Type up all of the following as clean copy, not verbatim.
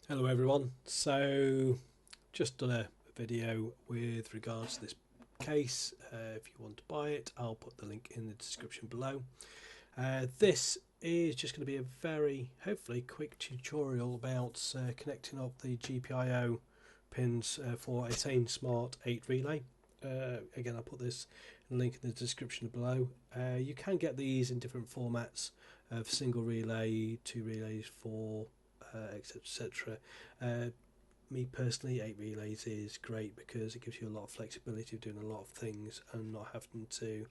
Hello everyone, so just done a video with regards to this case. If you want to buy it, I'll put the link in the description below. This is just going to be a very hopefully quick tutorial about connecting up the GPIO pins for a Sane Smart 8 relay. Again, I'll put this link in the description below. You can get these in different formats of single relay, two relays, four, etc. Me personally, 8 relays is great because it gives you a lot of flexibility of doing a lot of things and not having to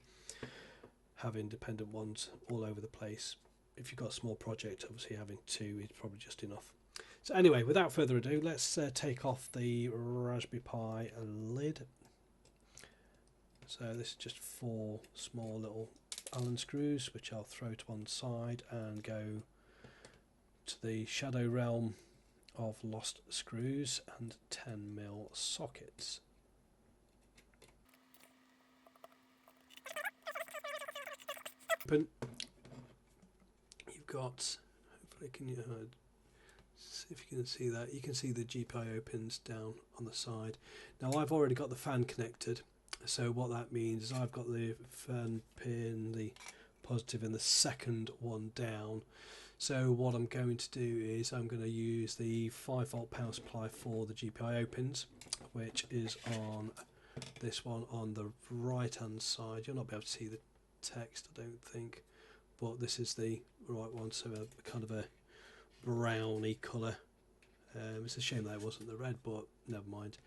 have independent ones all over the place. If you've got a small project, obviously having two is probably just enough. So anyway, without further ado, let's take off the Raspberry Pi lid. So this is just 4 small little Allen screws, which I'll throw to one side and go to the shadow realm of lost screws and 10mm sockets. Open. You've got, hopefully can you see if you can see that, you can see the GPIO pins down on the side. Now I've already got the fan connected, so what that means is I've got the fan pin, the positive and the second one down. So what I'm going to do is I'm going to use the 5V power supply for the GPIO pins, which is on this one on the right hand side. You'll not be able to see the text, I don't think, but this is the right one, so a kind of a browny colour. It's a shame that it wasn't the red, but never mind.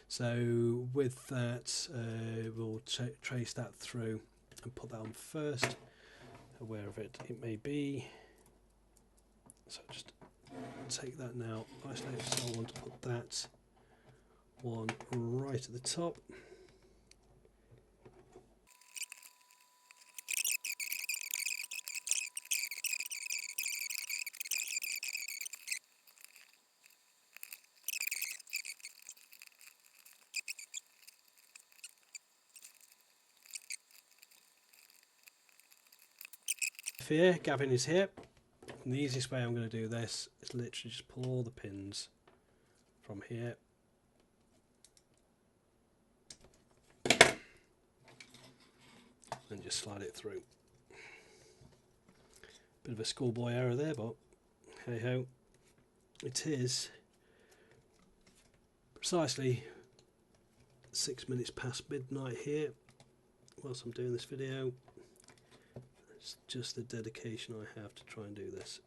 So with that, we'll trace that through and put that on first, wherever it may be. So just take that now, isolate it. So I want to put that one right at the top. Here, Gavin is here. And the easiest way I'm going to do this is literally just pull all the pins from here and just slide it through. Bit of a schoolboy error there, but hey ho. It is precisely 6 minutes past midnight here whilst I'm doing this video. It's just the dedication I have to try and do this.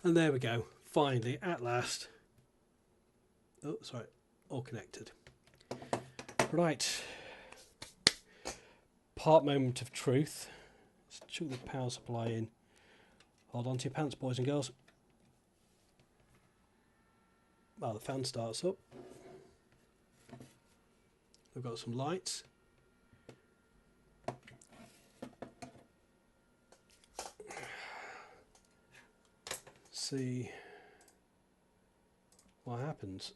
And there we go, finally, at last. Oh, sorry, all connected. Right, part moment of truth. Let's chuck the power supply in. Hold on to your pants, boys and girls. Well, the fan starts up. We've got some lights. See what happens.